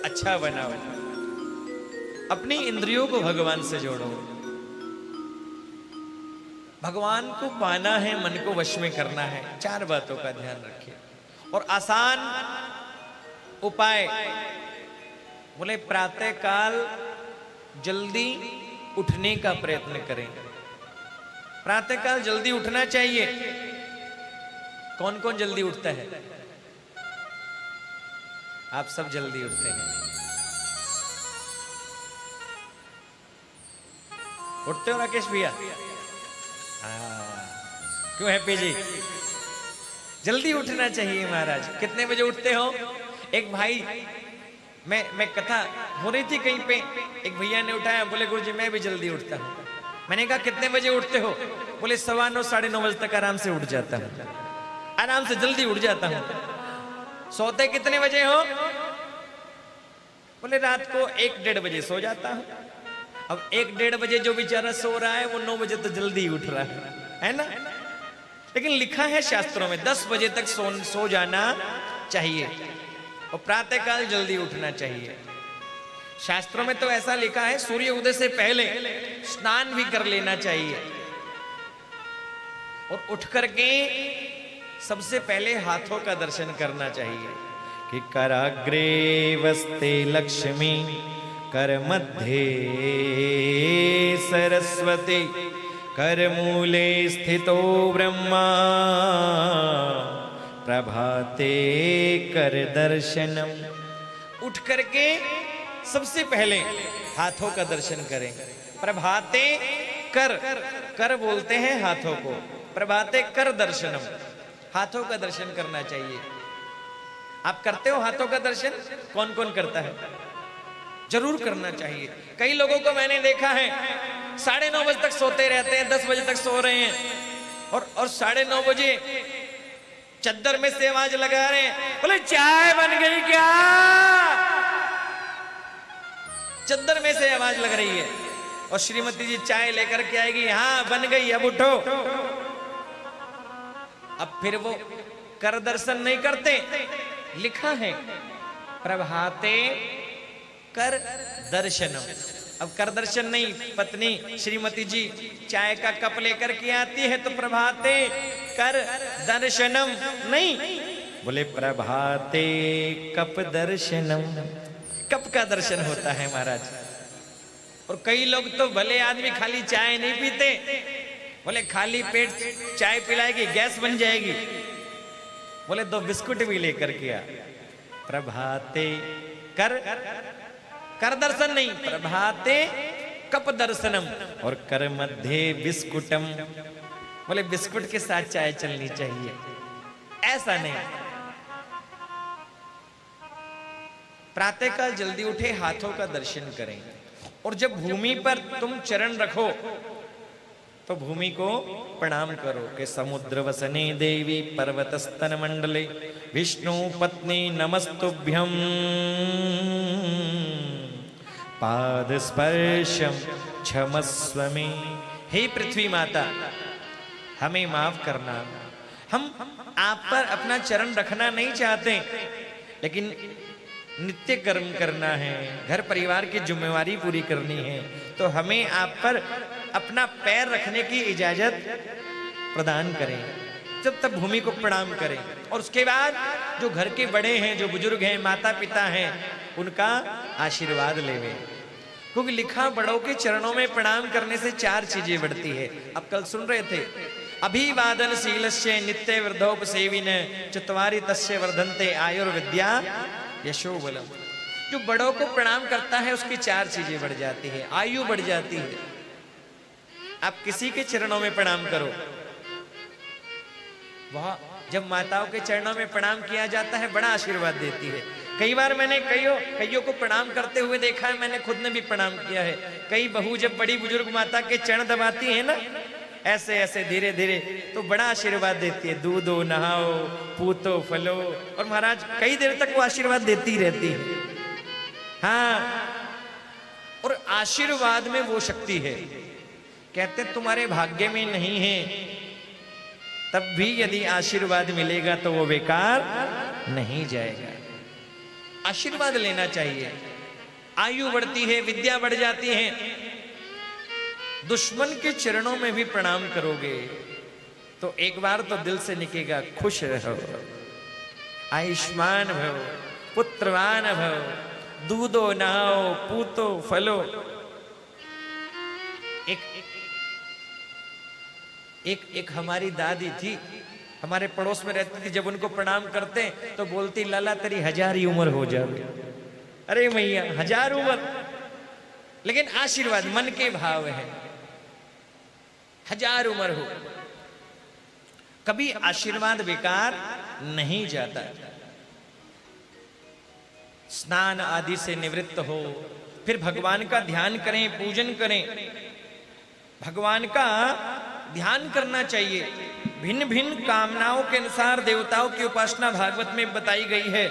अच्छा बनाओ। अपनी इंद्रियों को भगवान से जोड़ो। भगवान को पाना है, मन को वश में करना है, चार बातों का ध्यान रखिए। और आसान उपाय बोले, प्रातः काल जल्दी उठने का प्रयत्न करें। प्रातः काल जल्दी उठना चाहिए। कौन कौन जल्दी उठता है? आप सब जल्दी उठते हैं। उठते हो राकेश भैया? क्यों हैप्पी जी? जल्दी उठना चाहिए महाराज। कितने बजे उठते हो? एक भाई, मैं कथा हो रही थी कहीं पे, एक भैया ने उठाया, बोले गुरुजी मैं भी जल्दी उठता हूं। मैंने कहा कितने बजे उठते हो? बोले 9:15 9:30 बजे तक आराम से उठ जाता हूं, आराम से जल्दी उठ जाता हूं। सोते कितने बजे हो? बोले रात को 1-1:30 बजे सो जाता हूं। अब 1-1:30 बजे जो बेचारा सो रहा है वो 9 बजे तो जल्दी उठ रहा है ना? लेकिन लिखा है शास्त्रों में 10 बजे तक सो जाना चाहिए और प्रातः काल जल्दी उठना चाहिए। शास्त्रों में तो ऐसा लिखा है सूर्य उदय से पहले स्नान भी कर लेना चाहिए और उठ करके सबसे पहले हाथों का दर्शन करना चाहिए कि कराग्रे वस्ते लक्ष्मी, कर मध्य सरस्वती, कर मूले स्थितो ब्रह्मा, प्रभाते कर दर्शनम। उठ करके सबसे पहले हाथों का दर्शन करें। प्रभाते कर, कर बोलते हैं हाथों को, प्रभाते कर दर्शनम, हाथों का दर्शन करना चाहिए। आप करते हो हाथों का दर्शन? कौन कौन करता है? जरूर करना चाहिए। कई लोगों को मैंने देखा है 9:30 बजे तक सोते रहते हैं, 10 बजे तक सो रहे हैं और 9:30 बजे चद्दर में से आवाज लगा रहे हैं, बोले चाय बन गई क्या? चद्दर में से आवाज लग रही है और श्रीमती जी चाय लेकर के आएगी, हाँ बन गई, अब उठो। अब फिर वो कर दर्शन नहीं करते। लिखा है प्रभाते कर दर्शनम। अब कर दर्शन नहीं, पत्नी श्रीमती जी चाय का कप लेकर के आती है तो प्रभाते कर दर्शनम नहीं, बोले प्रभाते कप दर्शनम। कप का दर्शन होता है महाराज। और कई लोग तो भले आदमी खाली चाय नहीं पीते, बोले खाली पेट चाय पिलाएगी गैस बन जाएगी, बोले 2 बिस्कुट भी लेकर के आ। प्रभाते कर, कर दर्शन नहीं, प्रभाते कप दर्शनम और कर मध्य बिस्कुटम, बोले बिस्कुट के साथ चाय चलनी चाहिए। ऐसा नहीं। प्रातःकाल जल्दी उठे, हाथों का दर्शन करें और जब भूमि पर तुम चरण रखो तो भूमि को प्रणाम करो कि समुद्र वसने देवी पर्वत स्तन मंडले विष्णु पत्नी नमस्तुभ्यम, पाद स्पर्शम क्षमस्व में। हे पृथ्वी माता, हमें माफ करना। हम आप पर अपना चरण रखना नहीं चाहते, लेकिन नित्य कर्म करना है, घर परिवार की जिम्मेवारी पूरी करनी है, तो हमें आप पर अपना पैर रखने की इजाजत प्रदान करें। जब तक भूमि को प्रणाम करें और उसके बाद जो घर के बड़े हैं, जो बुजुर्ग हैं, माता पिता हैं, उनका आशीर्वाद लेवे। क्योंकि लिखा बड़ों के चरणों में प्रणाम करने से 4 चीजें बढ़ती है। अब कल सुन रहे थे, अभिवादन शीलस्य नित्य वृद्धोपसेविन चत्वारि तस्य वर्धन्ते आयुर्विद्या यशो बलम। जो बड़ों को प्रणाम करता है उसकी 4 चीजें बढ़ जाती है, आयु बढ़ जाती है। आप किसी के चरणों में प्रणाम करो, वह जब माताओं के चरणों में प्रणाम किया जाता है बड़ा आशीर्वाद देती है। कई बार मैंने कईयों को प्रणाम करते हुए देखा है, मैंने खुद ने भी प्रणाम किया है। कई बहू जब बड़ी बुजुर्ग माता के चरण दबाती है ना, ऐसे ऐसे धीरे धीरे, तो बड़ा आशीर्वाद देती है। दूधो नहाओ, पूतो फलो, और महाराज कई देर तक वो आशीर्वाद देती रहती है। हाँ, और आशीर्वाद में वो शक्ति है। कहते तुम्हारे भाग्य में नहीं है, तब भी यदि आशीर्वाद मिलेगा तो वो बेकार नहीं जाएगा। आशीर्वाद लेना चाहिए। आयु बढ़ती है, विद्या बढ़ जाती है। दुश्मन के चरणों में भी प्रणाम करोगे तो एक बार तो दिल से निकलेगा, खुश रहो, आयुष्मान भव, पुत्रवान भव, दूधो नहाओ, पूतो फलो। एक हमारी दादी थी, हमारे पड़ोस में रहती थी। जब उनको प्रणाम करते तो बोलती, लाला तेरी 1000 ही उम्र हो जाए। अरे मैया 1000 उम्र, लेकिन आशीर्वाद मन के भाव है। 1000 उम्र हो, कभी आशीर्वाद बेकार नहीं जाता। स्नान आदि से निवृत्त हो, फिर भगवान का ध्यान करें, पूजन करें। भगवान का ध्यान करना चाहिए। भिन्न भिन्न कामनाओं के अनुसार देवताओं की उपासना भागवत में बताई गई है।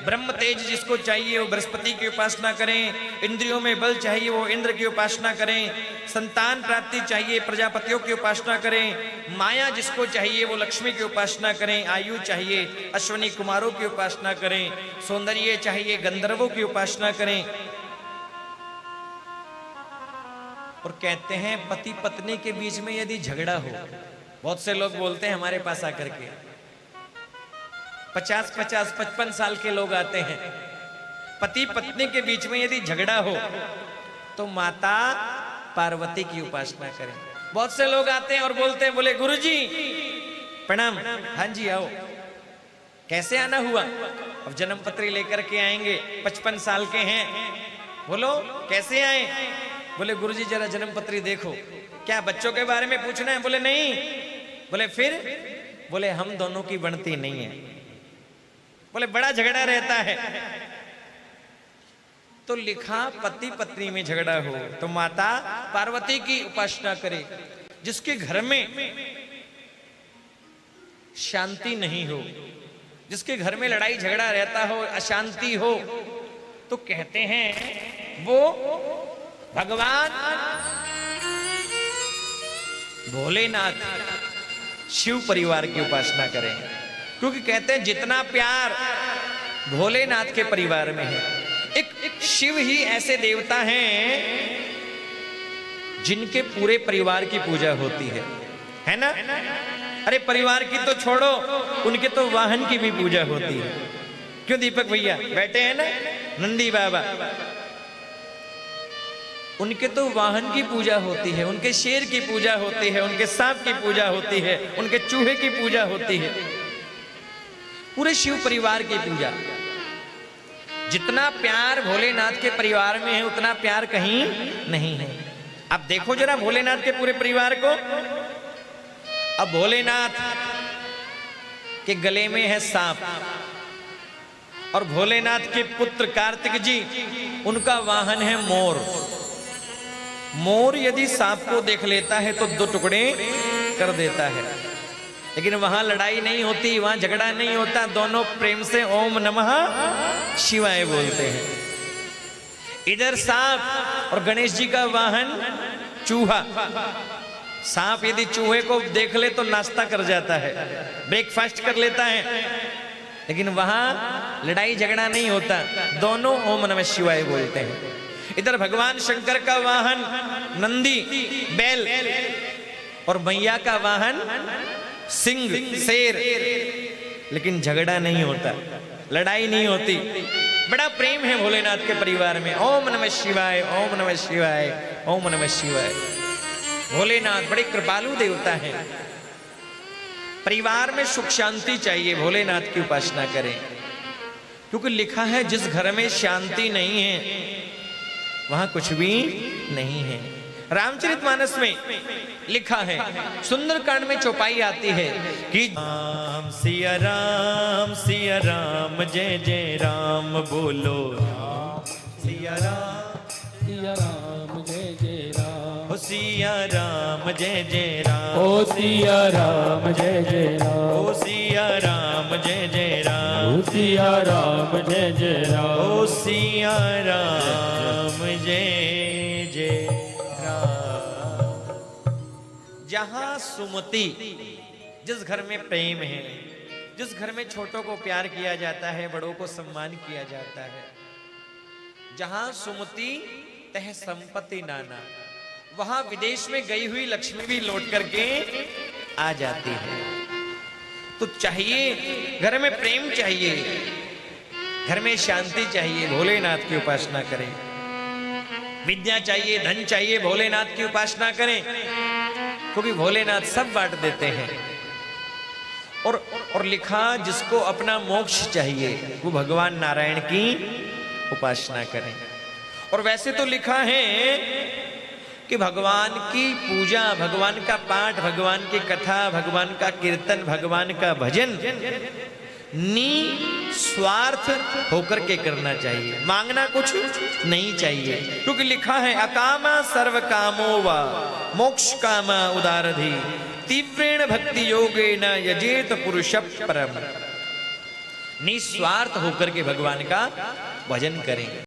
ब्रह्म तेज जिसको चाहिए वो बृहस्पति की उपासना करें, इंद्रियों में बल चाहिए वो इंद्र की उपासना करें, संतान प्राप्ति चाहिए प्रजापतियों की उपासना करें, माया जिसको चाहिए वो लक्ष्मी की उपासना करें, आयु चाहिए अश्वनी कुमारों की उपासना करें, सौंदर्य चाहिए गंधर्वों की उपासना करें। और कहते हैं पति पत्नी के बीच में यदि झगड़ा हो, बहुत से लोग बोलते हैं हमारे पास आकर के, 50-50, 55 साल के लोग आते हैं, पति पत्नी के बीच में यदि झगड़ा हो तो माता पार्वती की उपासना करें। बहुत से लोग आते हैं और बोलते हैं, बोले गुरुजी प्रणाम। हाँ जी आओ, कैसे आना हुआ? अब जन्म पत्री लेकर के आएंगे, 55 साल के हैं, बोलो कैसे आए? बोले गुरुजी जरा जन्म पत्री देखो। क्या बच्चों के बारे में पूछना है? बोले नहीं। बोले फिर? बोले हम दोनों की बनती नहीं है। बोले बड़ा झगड़ा रहता है। तो लिखा पति पत्नी में झगड़ा हो तो माता पार्वती की उपासना करे। जिसके घर में शांति नहीं हो, जिसके घर में लड़ाई झगड़ा रहता हो, अशांति हो, तो कहते हैं वो भगवान भोलेनाथ शिव परिवार की उपासना करें। क्योंकि कहते हैं जितना प्यार भोलेनाथ के परिवार में है, एक शिव ही ऐसे देवता हैं जिनके पूरे परिवार की पूजा होती है ना? अरे परिवार की तो छोड़ो, उनके तो वाहन की भी पूजा होती है। क्यों दीपक भैया बैठे हैं ना, नंदी बाबा, उनके तो वाहन की पूजा होती है, उनके शेर की पूजा होती है, उनके सांप की पूजा होती है, उनके चूहे की पूजा होती है। पूरे शिव परिवार की पूजा। जितना प्यार भोलेनाथ के परिवार में है उतना प्यार कहीं नहीं है। अब देखो जरा भोलेनाथ के पूरे परिवार को। अब भोलेनाथ के गले में है सांप और भोलेनाथ के पुत्र कार्तिक जी, उनका वाहन है मोर। मोर यदि सांप को देख लेता है तो 2 टुकड़े कर देता है, लेकिन वहां लड़ाई नहीं होती, वहां झगड़ा नहीं होता, दोनों प्रेम से ओम नमः शिवाय बोलते हैं। इधर सांप और गणेश जी का वाहन चूहा। सांप यदि चूहे को देख ले तो नाश्ता कर जाता है, ब्रेकफास्ट कर लेता है, लेकिन वहां लड़ाई झगड़ा नहीं होता, दोनों ओम नमः शिवाय बोलते हैं। इधर भगवान शंकर का वाहन नंदी बैल और मैया का वाहन सिंह शेर, लेकिन झगड़ा नहीं होता, लड़ाई नहीं होती। बड़ा प्रेम है भोलेनाथ के परिवार में। ओम नमः शिवाय, ओम नमः शिवाय, ओम नमः शिवाय। भोलेनाथ बड़े कृपालु देवता हैं। परिवार में सुख शांति चाहिए, भोलेनाथ की उपासना करें। क्योंकि लिखा है जिस घर में शांति नहीं है वहां कुछ भी नहीं है। रामचरितमानस में लिखा है, सुंदरकांड में चौपाई आती है कि राम सिया राम जय जय राम बोलो, सिया राम जय जय राम, सिया राम जय जय राम, ओ सिया राम जय जय राम, ओ सिया राम जय जय राम, ओ सिया राम जय जय राम, ओ सिया राम जय जय राम। जहां सुमति, जिस घर में प्रेम है, जिस घर में छोटों को प्यार किया जाता है, बड़ों को सम्मान किया जाता है, जहां सुमति तह संपत्ति नाना, वहां विदेश में गई हुई लक्ष्मी भी लौट करके आ जाती है। तो चाहिए, घर में प्रेम चाहिए, घर में शांति चाहिए, भोलेनाथ की उपासना करें। विद्या चाहिए, धन चाहिए, भोलेनाथ की उपासना करें, क्योंकि भोलेनाथ सब बांट देते हैं। और लिखा, जिसको अपना मोक्ष चाहिए वो भगवान नारायण की उपासना करें। और वैसे तो लिखा है कि भगवान की पूजा, भगवान का पाठ, भगवान की कथा, भगवान का कीर्तन, भगवान का भजन निस्वार्थ होकर के करना चाहिए, मांगना कुछ नहीं चाहिए। क्योंकि लिखा है, अकामा सर्व कामो वा मोक्ष कामा उदारधि तीव्रेण भक्ति योगेन यजेत पुरुष परम। निस्वार्थ होकर के भगवान का भजन करें।